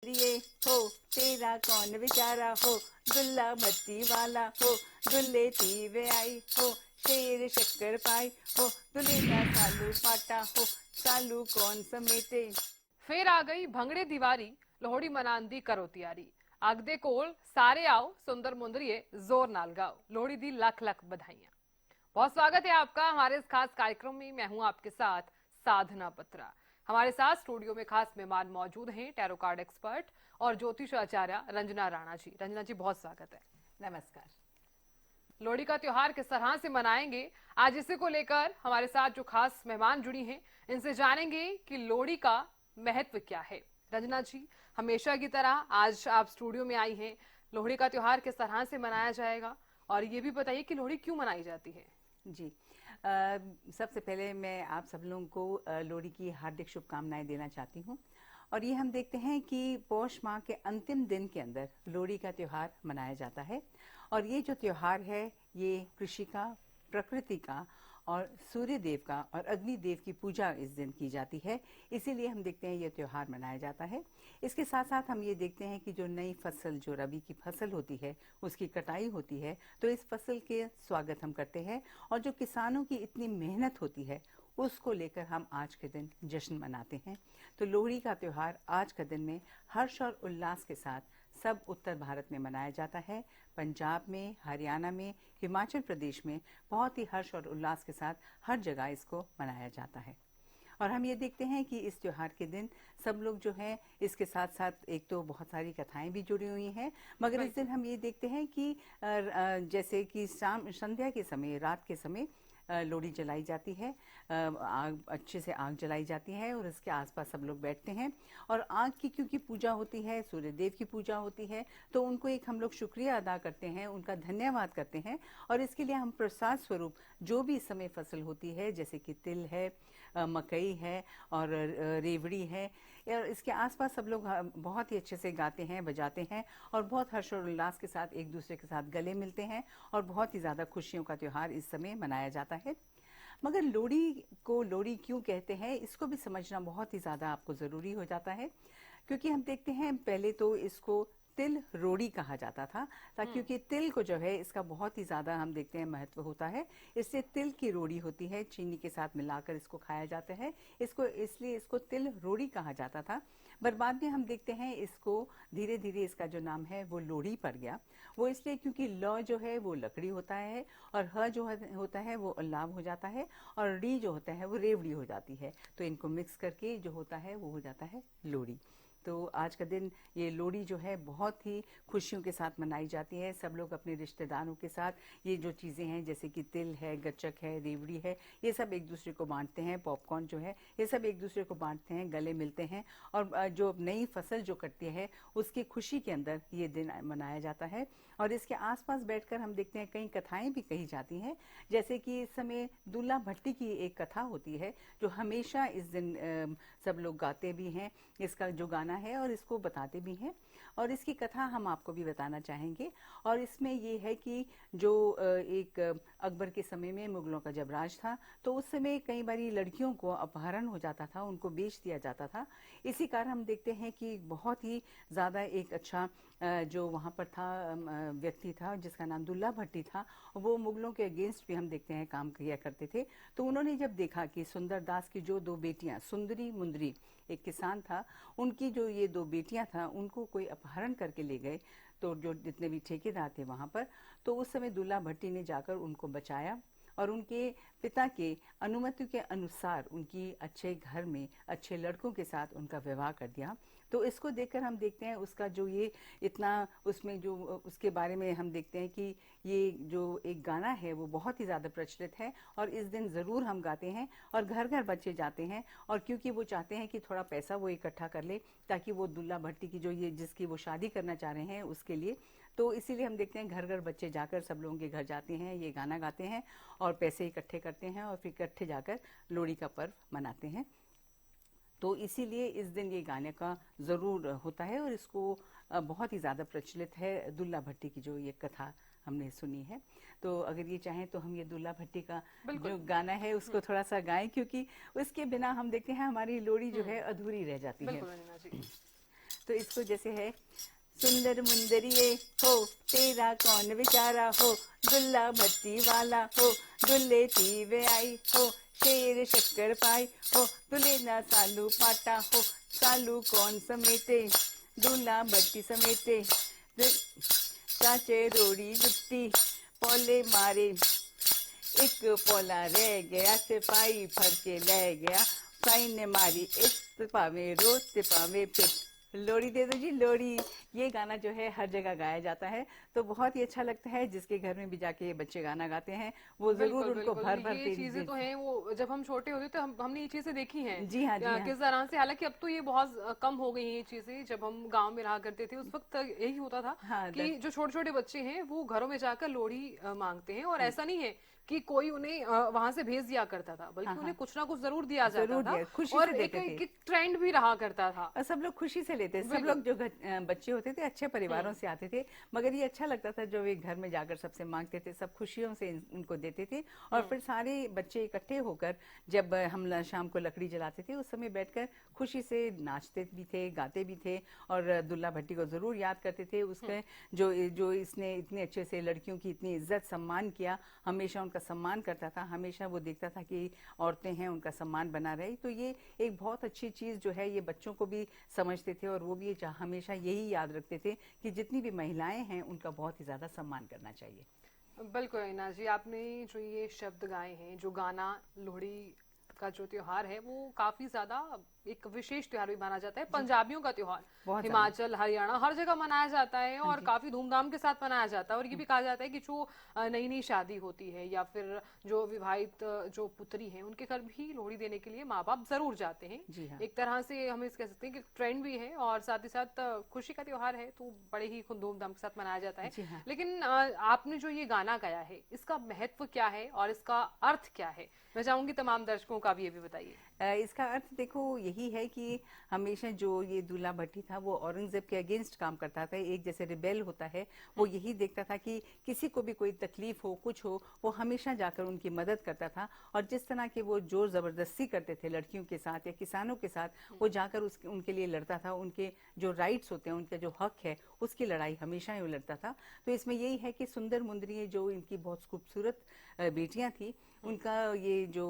ये हो तेरा कौन बेचारा हो, दुल्ला भट्टी वाला हो, दुल्ले तीवे आई हो, शेर शक्कर पाई हो, दुल्हे का सालू पाटा हो, सालू कौन समेटे। फिर आ गई भंगड़े दीवारी, लोहड़ी मनान दी करो तैयारी। आगदे कोल सारे आओ, सुंदर मुंदरिए जोर नाल गाओ। लोहड़ी दी लख लख बधाइयां। बहुत स्वागत है आपका हमारे इस खास कार्यक्रम में। मैं हूं आपके साथ साधना बत्रा। हमारे साथ स्टूडियो में खास मेहमान मौजूद हैं, टैरो कार्ड एक्सपर्ट और ज्योतिष आचार्य रंजना राणा जी। रंजना जी, बहुत स्वागत है। नमस्कार। लोहड़ी का त्योहार किस तरह से मनाएंगे, आज इसी को लेकर हमारे साथ जो खास मेहमान जुड़ी हैं, इनसे जानेंगे कि लोहड़ी का महत्व क्या है। रंजना जी, हमेशा की तरह आज आप स्टूडियो में आई हैं। लोहड़ी का त्योहार किस तरह से मनाया जाएगा, और ये भी बताइए कि लोहड़ी क्यों मनाई जाती है। जी, सबसे पहले मैं आप सब लोगों को लोहड़ी की हार्दिक शुभकामनाएं देना चाहती हूँ। और ये हम देखते हैं कि पौष माह के अंतिम दिन के अंदर लोहड़ी का त्योहार मनाया जाता है। और ये जो त्योहार है, ये कृषि का, प्रकृति का और सूर्य देव का और अग्नि देव की पूजा इस दिन की जाती है। इसीलिए हम देखते हैं ये त्योहार मनाया जाता है। इसके साथ साथ हम ये देखते हैं कि जो नई फसल, जो रबी की फसल होती है, उसकी कटाई होती है, तो इस फसल के स्वागत हम करते हैं। और जो किसानों की इतनी मेहनत होती है, उसको लेकर हम आज के दिन जश्न मनाते हैं। तो लोहड़ी का त्योहार आज के दिन में हर्ष और उल्लास के साथ सब उत्तर भारत में मनाया जाता है। पंजाब में, हरियाणा में, हिमाचल प्रदेश में बहुत ही हर्ष और उल्लास के साथ हर जगह इसको मनाया जाता है। और हम ये देखते हैं कि इस त्योहार के दिन सब लोग जो हैं, इसके साथ साथ एक तो बहुत सारी कथाएं भी जुड़ी हुई हैं, मगर इस दिन हम ये देखते हैं कि जैसे कि शाम संध्या के समय, रात के समय लोहड़ी जलाई जाती है। आग, अच्छे से आग जलाई जाती है और इसके आसपास सब लोग बैठते हैं। और आग की क्योंकि पूजा होती है, सूर्य देव की पूजा होती है, तो उनको एक हम लोग शुक्रिया अदा करते हैं, उनका धन्यवाद करते हैं। और इसके लिए हम प्रसाद स्वरूप जो भी इस समय फसल होती है, जैसे कि तिल है, मकई है और रेवड़ी है, और इसके आसपास सब लोग बहुत ही अच्छे से गाते हैं, बजाते हैं और बहुत हर्ष और उल्लास के साथ एक दूसरे के साथ गले मिलते हैं। और बहुत ही ज़्यादा खुशियों का त्यौहार इस समय मनाया जाता है। मगर लोहड़ी को लोहड़ी क्यों कहते हैं, इसको भी समझना बहुत ही ज़्यादा आपको ज़रूरी हो जाता है। क्योंकि हम देखते हैं पहले तो इसको तिल रोड़ी कहा जाता था, क्योंकि तिल को जो है इसका बहुत ही ज़्यादा हम देखते हैं महत्व होता है। इससे तिल की रोड़ी होती है, चीनी के साथ मिलाकर इसको खाया जाता है, इसको इसलिए इसको तिल रोड़ी कहा जाता था। पर बाद में हम देखते हैं इसको धीरे धीरे इसका जो नाम है वो लोहड़ी पड़ गया। वो इसलिए क्योंकि ल जो है वो लकड़ी होता है, और ह जो होता है वो अल्लाव हो जाता है, और री जो होता है वो रेवड़ी हो जाती है। तो इनको मिक्स करके जो होता है वो हो जाता है लोहड़ी। तो आज का दिन, ये लोहड़ी जो है बहुत ही खुशियों के साथ मनाई जाती है। सब लोग अपने रिश्तेदारों के साथ ये जो चीज़ें हैं, जैसे कि तिल है, गच्चक है, रेवड़ी है, ये सब एक दूसरे को बांटते हैं। पॉपकॉर्न जो है, ये सब एक दूसरे को बांटते हैं, गले मिलते हैं। और जो नई फसल जो कटती है, उसकी खुशी के अंदर ये दिन मनाया जाता है। और इसके आसपास बैठकर हम देखते हैं कई कथाएं भी कही जाती हैं। जैसे कि इस समय दूल्हा भट्टी की एक कथा होती है, जो हमेशा इस दिन सब लोग गाते भी हैं, इसका जो गाना है, और इसको बताते भी हैं। और इसकी कथा हम आपको भी बताना चाहेंगे। और इसमें ये है कि जो एक अकबर के समय में, मुगलों का जब राज था, तो उस समय कई बारी लड़कियों को अपहरण हो जाता था, उनको बेच दिया जाता था। इसी कारण हम देखते हैं कि बहुत ही ज़्यादा एक अच्छा जो वहाँ पर था व्यक्ति था, जिसका नाम दुल्ला भट्टी था, वो मुगलों के अगेंस्ट भी हम देखते हैं काम किया करते थे। तो उन्होंने जब देखा कि सुंदर दास की जो दो बेटियां, सुंदरी मुंदरी, एक किसान था, उनकी जो ये दो बेटियां था, उनको कोई अपहरण करके ले गए, तो जो जितने भी ठेकेदार थे वहाँ पर, तो उस समय दुल्ला भट्टी ने जाकर उनको बचाया और उनके पिता के अनुमति के अनुसार उनकी अच्छे घर में अच्छे लड़कों के साथ उनका विवाह कर दिया। तो इसको देखकर हम देखते हैं उसका जो ये इतना, उसमें जो उसके बारे में हम देखते हैं कि ये जो एक गाना है वो बहुत ही ज़्यादा प्रचलित है, और इस दिन ज़रूर हम गाते हैं और घर घर बच्चे जाते हैं। और क्योंकि वो चाहते हैं कि थोड़ा पैसा वो इकट्ठा कर ले, ताकि वो दुल्ला भट्टी की जो ये जिसकी वो शादी करना चाह रहे हैं उसके लिए, तो इसीलिए हम देखते हैं घर घर बच्चे जाकर सब लोगों के घर जाते हैं, ये गाना गाते हैं और पैसे इकट्ठे करते हैं, और फिर इकट्ठे जाकर लोहड़ी का पर्व मनाते हैं। तो इसीलिए इस दिन ये गाने का ज़रूर होता है, और इसको बहुत ही ज़्यादा प्रचलित है। दुल्ला भट्टी की जो ये कथा हमने सुनी है, तो अगर ये चाहें तो हम ये दुल्ला भट्टी का बिल्कुल। जो गाना है उसको थोड़ा सा गाएं, क्योंकि उसके बिना हम देखते हैं हमारी लोहड़ी जो है अधूरी रह जाती है। बिल्कुल रंजना जी। तो इसको जैसे है, सुंदर मुंदरिये हो, तेरा कौन बेचारा हो, दुल्ला भट्टी वाला हो, दुल्ले तीवे आई हो, शेर शक्कर पाई हो, दुल्हे ना सालू पाटा हो, सालू कौन समेटे, दूल्हा भट्टी समेटे, चाचे रोड़ी जुट्टी, पोले मारे, एक पोला रह गया, सिपाही फड़ के ले गया, सिपाही ने मारी एक पावे रोज पावे पिट। लोरी दे दो जी लोरी। ये गाना जो है हर जगह गाया जाता है, तो बहुत ही अच्छा लगता है। जिसके घर में भी जाके ये बच्चे गाना गाते हैं वो जरूर बिल्कुल उनको बिल्कुल, भर भर ये चीजें तो हैं। वो जब हम छोटे होते थे हमने ये चीजें देखी हैं। जी हाँ, जी हाँ। किस तरह से, हालांकि अब तो ये बहुत कम हो गई हैं ये चीजें। जब हम गांव में रहा करते थे उस वक्त यही होता था हाँ, कि जो छोटे छोटे बच्चे हैं वो घरों में जाकर लोहड़ी मांगते हैं। और हाँ, ऐसा नहीं है कि कोई उन्हें वहां से भेज दिया करता था, बल्कि हाँ, उन्हें हाँ, कुछ ना कुछ जरूर दिया जाता जरूर था। दिया, खुशी और से एक, देते थे। एक ट्रेंड भी रहा करता था। और सब लोग खुशी से लेते थे। सब बिल्कुल। लोग जो बच्चे होते थे अच्छे परिवारों से आते थे, मगर ये अच्छा लगता था जब वे घर में जाकर सबसे मांगते थे, सब खुशियों से उनको देते थे। और फिर सारे बच्चे इकट्ठे होकर जब हम शाम को लकड़ी जलाते थे, उस समय बैठकर खुशी से नाचते भी थे, गाते भी थे, और दुल्ला भट्टी को जरूर याद करते थे। उसके जो जो इसने इतने अच्छे से लड़कियों की इतनी इज्जत सम्मान किया, हमेशा उनका सम्मान करता था, हमेशा वो देखता था कि औरतें हैं उनका सम्मान बना रहे। तो ये एक बहुत अच्छी चीज जो है, ये बच्चों को भी समझते थे और वो भी हमेशा यही याद रखते थे कि जितनी भी महिलाएं हैं उनका बहुत ही ज्यादा सम्मान करना चाहिए। बिल्कुल रीना जी, आपने जो ये शब्द गाए हैं, जो गाना, लोहड़ी का जो त्योहार है वो काफी ज्यादा एक विशेष त्योहार भी माना जाता है। पंजाबियों का त्योहार बहुत ज्यादा। हिमाचल, हरियाणा हर जगह मनाया जाता है हाँ और जी। काफी धूमधाम के साथ मनाया जाता है। और ये भी कहा जाता है कि जो नई नई शादी होती है या फिर जो विवाहित जो पुत्री हैं उनके घर भी लोहड़ी देने के लिए माँ बाप जरूर जाते हैं। जी हाँ। एक तरह से हम इस कह सकते हैं कि ट्रेंड भी है और साथ ही साथ खुशी का त्योहार है, तो बड़े ही धूमधाम के साथ मनाया जाता है। जी हाँ। लेकिन आपने जो ये गाना गाया है इसका महत्व क्या है और इसका अर्थ क्या है, मैं चाहूंगी तमाम दर्शकों का भी ये भी बताइए। इसका अर्थ देखो यही है कि हमेशा जो ये दूल्हा भट्टी था वो औरंगजेब के अगेंस्ट काम करता था। एक जैसे रिबेल होता है, वो यही देखता था कि किसी को भी कोई तकलीफ हो, कुछ हो, वो हमेशा जाकर उनकी मदद करता था। और जिस तरह के वो जोर जबरदस्ती करते थे लड़कियों के साथ या किसानों के साथ, वो जाकर उनके लिए लड़ता था। उनके जो राइट्स होते हैं, उनका जो हक है, उसकी लड़ाई हमेशा ही वो लड़ता था। तो इसमें यही है कि सुंदर मुंदरी जो इनकी बहुत खूबसूरत बेटियां थी, उनका ये जो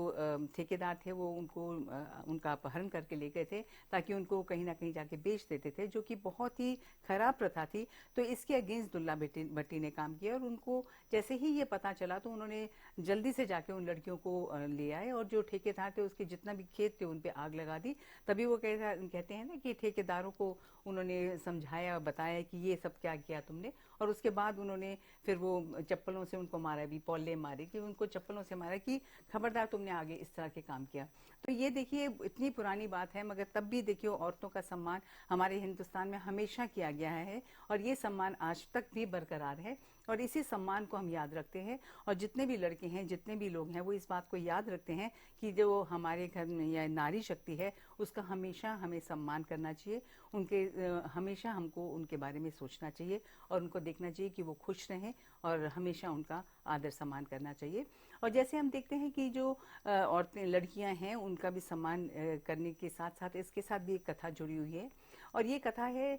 ठेकेदार थे वो उनका अपहरण करके ले गए थे, ताकि उनको कहीं ना कहीं जाके बेच देते थे, जो कि बहुत ही खराब प्रथा थी। तो इसके अगेंस्ट दुल्ला भट्टी ने काम किया, और उनको जैसे ही ये पता चला तो उन्होंने जल्दी से जाके उन लड़कियों को ले आए, और जो ठेकेदार थे उसके जितना भी खेत थे उन पे आग लगा दी। तभी वो कहते हैं ना कि ठेकेदारों को उन्होंने समझाया, बताया कि ये सब क्या किया तुमने। और उसके बाद उन्होंने फिर वो चप्पलों से उनको मारा, भी पौले मारे, कि उनको चप्पलों से मारा कि खबरदार तुमने आगे इस तरह के काम किया। तो ये देखिए इतनी पुरानी बात है, मगर तब भी देखिए औरतों का सम्मान हमारे हिंदुस्तान में हमेशा किया गया है, और ये सम्मान आज तक भी बरकरार है। और इसी सम्मान को हम याद रखते हैं, और जितने भी लड़के हैं, जितने भी लोग हैं, वो इस बात को याद रखते हैं कि जो हमारे घर में या नारी शक्ति है उसका हमेशा हमें सम्मान करना चाहिए। उनके हमेशा हमको उनके बारे में सोचना चाहिए, और उनको देखना चाहिए कि वो खुश रहें, और हमेशा उनका आदर सम्मान करना चाहिए। और जैसे हम देखते हैं कि जो औरतें, लड़कियां हैं, उनका भी सम्मान करने के साथ साथ इसके साथ भी एक कथा जुड़ी हुई है, और ये कथा है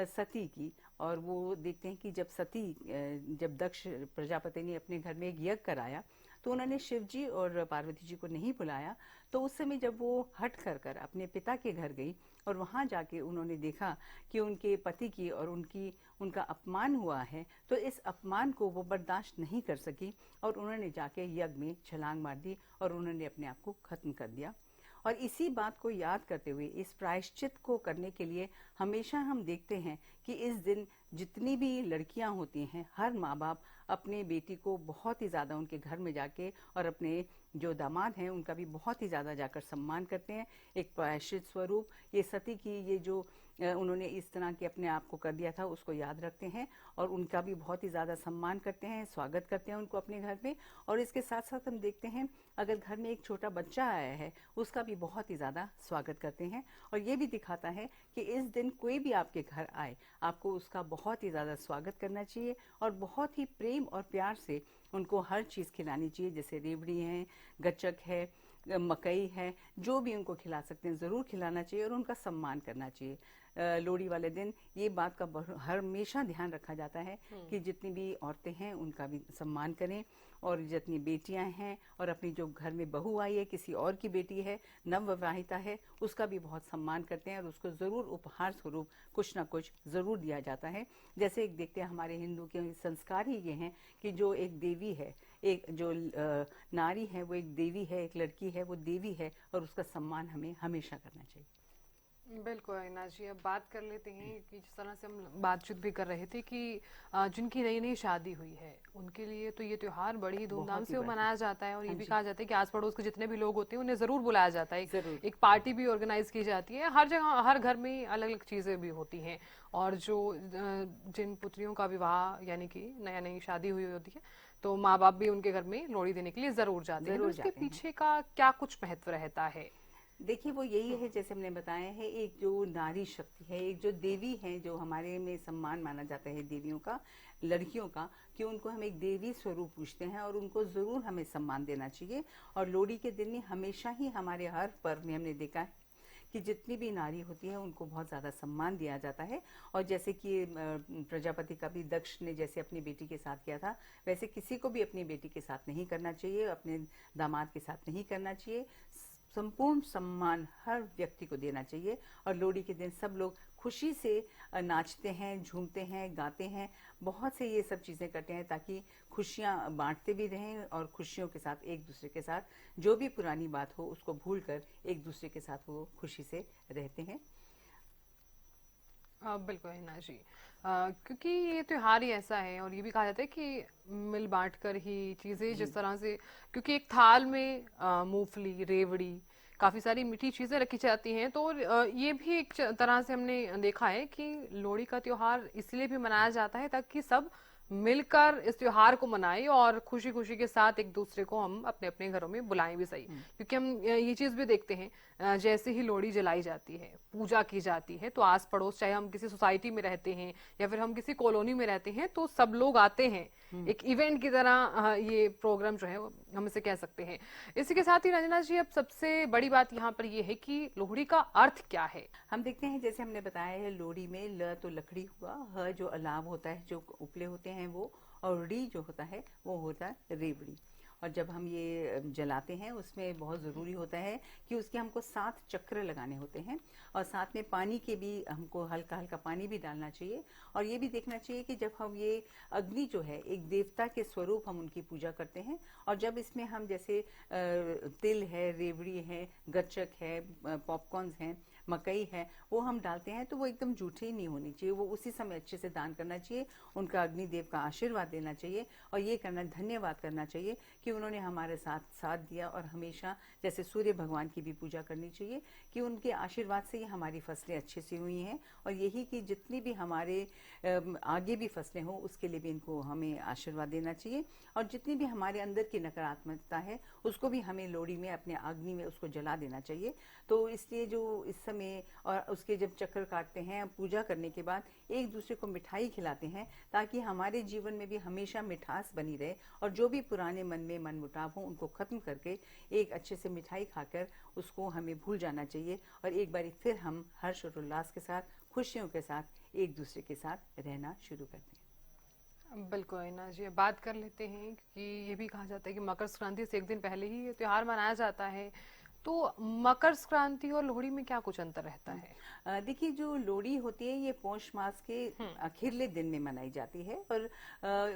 सती की। और वो देखते हैं कि जब दक्ष प्रजापति ने अपने घर में एक यज्ञ कराया, तो उन्होंने शिव जी और पार्वती जी को नहीं बुलाया। तो उस समय जब वो हट कर अपने पिता के घर गई, और वहां जाके उन्होंने देखा कि उनके पति की और उनका अपमान हुआ है, तो इस अपमान को वो बर्दाश्त नहीं कर सकी, और उन्होंने जाके यज्ञ में छलांग मार दी, और उन्होंने अपने आप को खत्म कर दिया। और इसी बात को याद करते हुए, इस प्रायश्चित को करने के लिए हमेशा हम देखते हैं कि इस दिन जितनी भी लड़कियां होती हैं, हर माँ बाप अपने बेटी को बहुत ही ज़्यादा उनके घर में जाके, और अपने जो दामाद हैं उनका भी बहुत ही ज़्यादा जाकर सम्मान करते हैं। एक प्रायश्चित स्वरूप ये सती की ये जो उन्होंने इस तरह के अपने आप को कर दिया था, उसको याद रखते हैं, और उनका भी बहुत ही ज़्यादा सम्मान करते हैं, स्वागत करते हैं उनको अपने घर में। और इसके साथ साथ हम देखते हैं अगर घर में एक छोटा बच्चा आया है, उसका भी बहुत ही ज़्यादा स्वागत करते हैं। और ये भी दिखाता है कि इस दिन कोई भी आपके घर आए, आपको उसका बहुत ही ज़्यादा स्वागत करना चाहिए, और बहुत ही प्रेम और प्यार से उनको हर चीज़ खिलानी चाहिए। जैसे रेवड़ी है, गच्चक है, मकई है, जो भी उनको खिला सकते हैं ज़रूर खिलाना चाहिए, और उनका सम्मान करना चाहिए। लोहड़ी वाले दिन ये बात का हमेशा ध्यान रखा जाता है कि जितनी भी औरतें हैं उनका भी सम्मान करें, और जितनी बेटियां हैं और अपनी जो घर में बहू आई है, किसी और की बेटी है, नव विवाहिता है, उसका भी बहुत सम्मान करते हैं और उसको ज़रूर उपहार स्वरूप कुछ ना कुछ ज़रूर दिया जाता है। जैसे एक देखते हैं हमारे हिंदू के संस्कार ही ये हैं कि जो एक देवी है, एक जो नारी है वो एक देवी है, एक लड़की है वो देवी है, और उसका सम्मान हमें हमेशा करना चाहिए। बिल्कुल अविनाश जी, अब बात कर लेते हैं कि जिस तरह से हम बातचीत भी कर रहे थे कि जिनकी नई नई शादी हुई है उनके लिए तो ये त्योहार बड़ी धूमधाम बहुत ही से बढ़िया। मनाया जाता है, और ये हाँ भी जी। कहा जाता है कि आस पड़ोस के जितने भी लोग होते हैं उन्हें जरूर बुलाया जाता है। जरूर। एक पार्टी भी ऑर्गेनाइज की जाती है, हर जगह हर घर में अलग अलग चीजें भी होती हैं। और जो जिन पुत्रियों का विवाह यानी कि नया नई शादी हुई होती है तो माँ बाप भी उनके घर में लोहड़ी देने के लिए जरूर जाते हैं। तो जरूर इसके जाते हैं। पीछे का क्या कुछ महत्व रहता है? देखिए वो यही है, जैसे हमने बताया है, एक जो नारी शक्ति है, एक जो देवी है, जो हमारे में सम्मान माना जाता है देवियों का, लड़कियों का, कि उनको हम एक देवी स्वरूप पूछते हैं और उनको ज़रूर हमें सम्मान देना चाहिए। और लोहड़ी के दिन में हमेशा ही हमारे हर पर्व में हमने देखा है कि जितनी भी नारी होती है उनको बहुत ज़्यादा सम्मान दिया जाता है। और जैसे कि प्रजापति का भी दक्ष ने जैसे अपनी बेटी के साथ किया था, वैसे किसी को भी अपनी बेटी के साथ नहीं करना चाहिए, अपने दामाद के साथ नहीं करना चाहिए। संपूर्ण सम्मान हर व्यक्ति को देना चाहिए। और लोहड़ी के दिन सब लोग खुशी से नाचते हैं, झूमते हैं, गाते हैं, बहुत से ये सब चीज़ें करते हैं ताकि खुशियाँ बांटते भी रहें और खुशियों के साथ एक दूसरे के साथ जो भी पुरानी बात हो उसको भूलकर एक दूसरे के साथ वो खुशी से रहते हैं। बिल्कुल हिना जी, क्योंकि ये त्योहार ही ऐसा है, और ये भी कहा जाता है कि मिल बांट कर ही चीजें जिस तरह से, क्योंकि एक थाल में मूंगफली, रेवड़ी, काफी सारी मीठी चीजें रखी जाती हैं, तो ये भी एक तरह से हमने देखा है कि लोहड़ी का त्योहार इसलिए भी मनाया जाता है ताकि सब मिलकर इस त्योहार को मनाएं और खुशी खुशी के साथ एक दूसरे को हम अपने अपने घरों में बुलाएं भी सही। क्योंकि हम ये चीज भी देखते हैं, जैसे ही लोहड़ी जलाई जाती है, पूजा की जाती है, तो आस पड़ोस, चाहे हम किसी सोसाइटी में रहते हैं या फिर हम किसी कॉलोनी में रहते हैं, तो सब लोग आते हैं। एक इवेंट की तरह ये प्रोग्राम जो है हम इसे कह सकते हैं। इसी के साथ ही रंजना जी, अब सबसे बड़ी बात यहाँ पर ये है कि लोहड़ी का अर्थ क्या है? हम देखते हैं जैसे हमने बताया है, लोहड़ी में ल तो लकड़ी हुआ, ह जो अलाव होता है, जो उपले होते हैं वो, और री जो होता है वो होता है रेवड़ी। और जब हम ये जलाते हैं उसमें बहुत ज़रूरी होता है कि उसके हमको 7 चक्र लगाने होते हैं, और साथ में पानी के भी हमको हल्का हल्का पानी भी डालना चाहिए। और ये भी देखना चाहिए कि जब हम ये अग्नि जो है, एक देवता के स्वरूप हम उनकी पूजा करते हैं, और जब इसमें हम जैसे तिल है, रेवड़ी है, गच्चक है, पॉपकॉर्न्स हैं, मकई है, वो हम डालते हैं, तो वो एकदम जूठे ही नहीं होनी चाहिए, वो उसी समय अच्छे से दान करना चाहिए, उनका अग्निदेव का आशीर्वाद देना चाहिए, और ये करना, धन्यवाद करना चाहिए कि उन्होंने हमारे साथ साथ दिया। और हमेशा जैसे सूर्य भगवान की भी पूजा करनी चाहिए कि उनके आशीर्वाद से ही हमारी फसलें अच्छे से हुई हैं, और यही कि जितनी भी हमारे आगे भी फसलें हों उसके लिए भी इनको हमें आशीर्वाद देना चाहिए। और जितनी भी हमारे अंदर की नकारात्मकता है उसको भी हमें लोहड़ी में अपने अग्नि में उसको जला देना चाहिए। तो इसलिए जो इस समय, और उसके जब चक्कर काटते हैं पूजा करने के बाद, एक दूसरे को मिठाई खिलाते हैं ताकि हमारे जीवन में भी हमेशा मिठास बनी रहे, और जो भी पुराने मन में मनमुटाव हो उनको खत्म करके एक अच्छे से मिठाई खाकर उसको हमें भूल जाना चाहिए, और एक बार फिर हम हर्ष और उल्लास के साथ, खुशियों के साथ एक दूसरे के साथ रहना शुरू करते हैं। बिल्कुल अविनाश जी, अब बात कर लेते हैं कि ये भी कहा जाता है कि मकर संक्रांति से एक दिन पहले ही ये त्योहार मनाया जाता है, तो मकर संक्रांति और लोहड़ी में क्या कुछ अंतर रहता है? देखिए जो लोहड़ी होती है ये पौष मास के आखिरले दिन में मनाई जाती है, और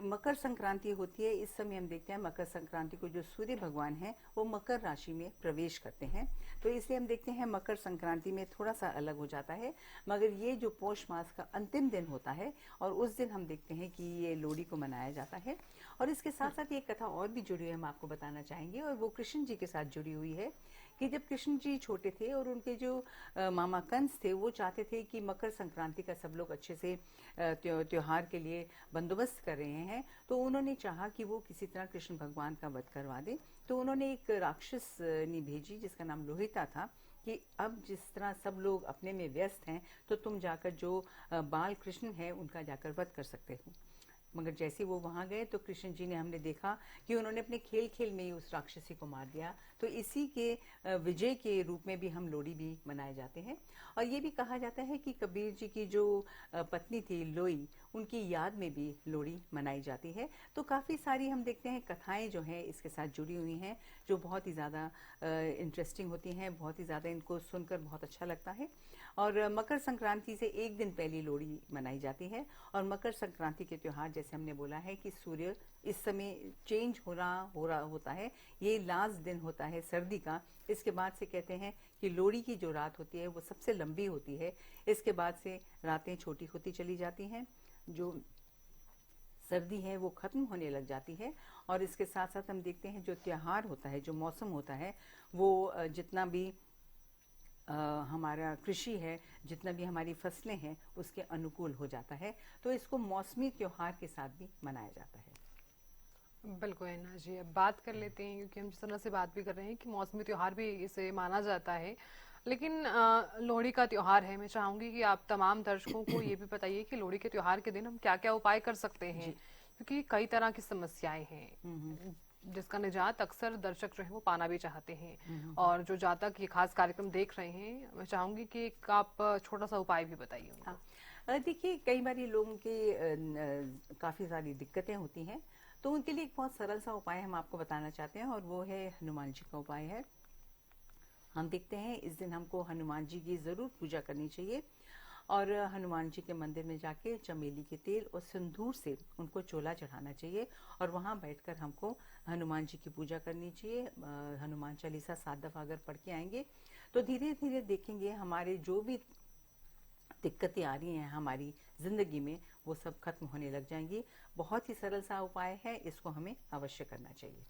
मकर संक्रांति होती है, इस समय हम देखते हैं मकर संक्रांति को जो सूर्य भगवान है वो मकर राशि में प्रवेश करते हैं, तो इसलिए हम देखते हैं मकर संक्रांति में थोड़ा सा अलग हो जाता है। मगर ये जो पौष मास का अंतिम दिन होता है, और उस दिन हम देखते हैं कि ये लोहड़ी को मनाया जाता है। और इसके साथ साथ एक कथा और भी जुड़ी हुई है, हम आपको बताना चाहेंगे, और वो कृष्ण जी के साथ जुड़ी हुई है कि जब कृष्ण जी छोटे थे और उनके जो मामा कंस थे वो चाहते थे कि मकर संक्रांति का सब लोग अच्छे से त्योहार के लिए बंदोबस्त कर रहे हैं, तो उन्होंने चाहा कि वो किसी तरह कृष्ण भगवान का वध करवा दे। तो उन्होंने एक राक्षसनी भेजी जिसका नाम लोहिता था, कि अब जिस तरह सब लोग अपने में व्यस्त हैं तो तुम जाकर जो बाल कृष्ण है उनका जाकर वध कर सकते हो। मगर जैसे वो वहाँ गए तो कृष्ण जी ने हमने देखा कि उन्होंने अपने खेल खेल में ही उस राक्षसी को मार दिया। तो इसी के विजय के रूप में भी हम लोहड़ी भी मनाए जाते हैं। और ये भी कहा जाता है कि कबीर जी की जो पत्नी थी लोई, उनकी याद में भी लोहड़ी मनाई जाती है। तो काफ़ी सारी हम देखते हैं कथाएं जो हैं इसके साथ जुड़ी हुई हैं, जो बहुत ही ज़्यादा इंटरेस्टिंग होती हैं, बहुत ही ज़्यादा इनको सुनकर बहुत अच्छा लगता है। और मकर संक्रांति से एक दिन पहले लोहड़ी मनाई जाती है। और मकर संक्रांति के त्यौहार, जैसे हमने बोला है कि सूर्य इस समय चेंज हो रहा होता है, ये लास्ट दिन होता है सर्दी का। इसके बाद से कहते हैं कि लोहड़ी की जो रात होती है वो सबसे लंबी होती है। इसके बाद से रातें छोटी होती चली जाती हैं, जो सर्दी है वो खत्म होने लग जाती है। और इसके साथ साथ हम देखते हैं जो त्योहार होता है, जो मौसम होता है, वो जितना भी हमारा कृषि है, जितना भी हमारी फसलें हैं, उसके अनुकूल हो जाता है। तो इसको मौसमी त्योहार के साथ भी मनाया जाता है। बिल्कुल है जी। अब बात कर लेते हैं, क्योंकि हम जिस तरह से बात भी कर रहे हैं कि मौसमी त्योहार भी इसे माना जाता है, लेकिन लोहड़ी का त्योहार है। मैं चाहूंगी कि आप तमाम दर्शकों को ये भी बताइए कि लोहड़ी के त्योहार के दिन हम क्या क्या उपाय कर सकते हैं, क्योंकि कई तरह की समस्याएं हैं जिसका निजात अक्सर दर्शक जो है वो पाना भी चाहते हैं। और जो जातक ये खास कार्यक्रम देख रहे हैं, मैं चाहूंगी कि एक आप छोटा सा उपाय भी बताइए उनको। हाँ, देखिए कई बार लोगों की काफ़ी सारी दिक्कतें होती हैं, तो उनके लिए एक बहुत सरल सा उपाय हम आपको बताना चाहते हैं, और वो है हनुमान जी का उपाय है। हम देखते हैं इस दिन हमको हनुमान जी की ज़रूर पूजा करनी चाहिए, और हनुमान जी के मंदिर में जाके चमेली के तेल और सिंदूर से उनको चोला चढ़ाना चाहिए, और वहाँ बैठकर हमको हनुमान जी की पूजा करनी चाहिए। हनुमान चालीसा 7 दफ़ा अगर पढ़ के आएंगे तो धीरे धीरे देखेंगे हमारे जो भी दिक्कतें आ रही हैं हमारी ज़िंदगी में, वो सब खत्म होने लग जाएंगी। बहुत ही सरल सा उपाय है, इसको हमें अवश्य करना चाहिए।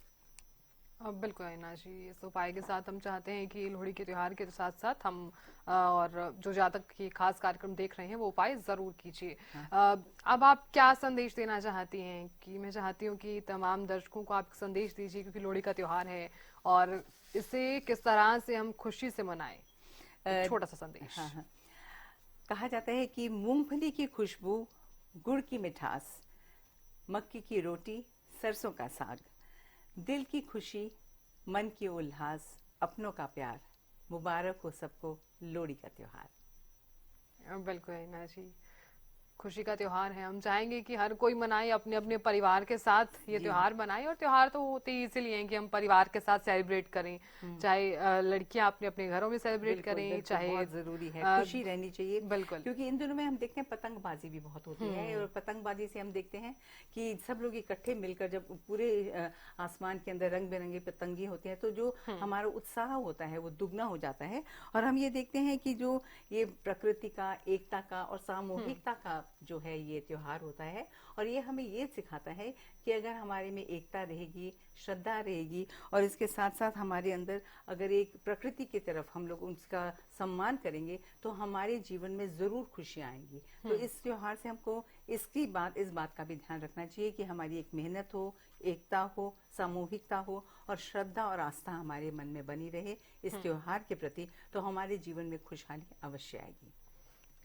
बिल्कुल है ना जी। इस उपाय के साथ हम चाहते हैं कि लोहड़ी के त्योहार के साथ साथ हम और जो जातक की खास कार्यक्रम देख रहे हैं वो उपाय जरूर कीजिए। अब आप क्या संदेश देना चाहती हैं? कि मैं चाहती हूँ कि तमाम दर्शकों को आप संदेश दीजिए, क्योंकि लोहड़ी का त्योहार है और इसे किस तरह से हम खुशी से मनाएं। छोटा सा संदेश। हाँ। कहा जाता है कि मूंगफली की खुशबू, गुड़ की मिठास, मक्की की रोटी, सरसों का साग, दिल की खुशी, मन की उल्लास, अपनों का प्यार, मुबारक हो सबको लोहड़ी का त्योहार। बिल्कुल है ना जी। खुशी का त्योहार है, हम चाहेंगे कि हर कोई मनाए, अपने अपने परिवार के साथ ये त्योहार मनाए। और त्योहार तो होते ही इसीलिए हैं कि हम परिवार के साथ सेलिब्रेट करें, चाहे लड़कियां अपने अपने घरों में सेलिब्रेट करें, चाहे बहुत जरूरी है, खुशी रहनी चाहिए। बिल्कुल, क्योंकि इन दिनों में हम देखते हैं पतंगबाजी भी बहुत होती है, और पतंगबाजी से हम देखते हैं कि सब लोग इकट्ठे मिलकर जब पूरे आसमान के अंदर रंग बिरंगे पतंगी होती हैं, तो जो हमारा उत्साह होता है वो दुगना हो जाता है। और हम ये देखते हैं कि जो ये प्रकृति का, एकता का और सामूहिकता का जो है ये त्योहार होता है, और ये हमें ये सिखाता है कि अगर हमारे में एकता रहेगी, श्रद्धा रहेगी, और इसके साथ साथ हमारे अंदर अगर एक प्रकृति की तरफ हम लोग उसका सम्मान करेंगे, तो हमारे जीवन में ज़रूर खुशियाँ आएंगी। तो इस त्योहार से हमको इस बात का भी ध्यान रखना चाहिए कि हमारी एक मेहनत हो, एकता हो, सामूहिकता हो, और श्रद्धा और आस्था हमारे मन में बनी रहे इस त्योहार के प्रति, तो हमारे जीवन में खुशहाली अवश्य आएगी।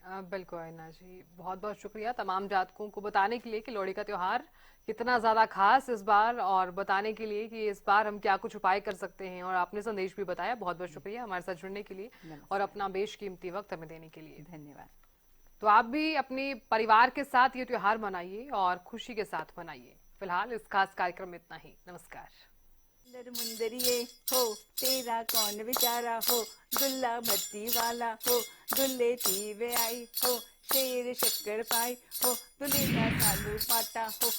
बिल्कुल है ना जी। बहुत बहुत शुक्रिया तमाम जातकों को बताने के लिए कि लोहड़ी का त्योहार कितना ज्यादा खास इस बार, और बताने के लिए कि इस बार हम क्या कुछ उपाय कर सकते हैं, और आपने संदेश भी बताया। बहुत बहुत शुक्रिया हमारे साथ जुड़ने के लिए और अपना बेशकीमती वक्त हमें देने के लिए। धन्यवाद। तो आप भी अपने परिवार के साथ ये त्योहार मनाइए और खुशी के साथ मनाइए। फिलहाल इस खास कार्यक्रम में इतना ही। नमस्कार। मुंदरिए हो, तेरा कौन बेचारा हो, दुल्ला भट्टी वाला हो, दुल्ले वे आई हो, शेर शक्कर पाई हो, दुल्ले का सालू पाटा हो,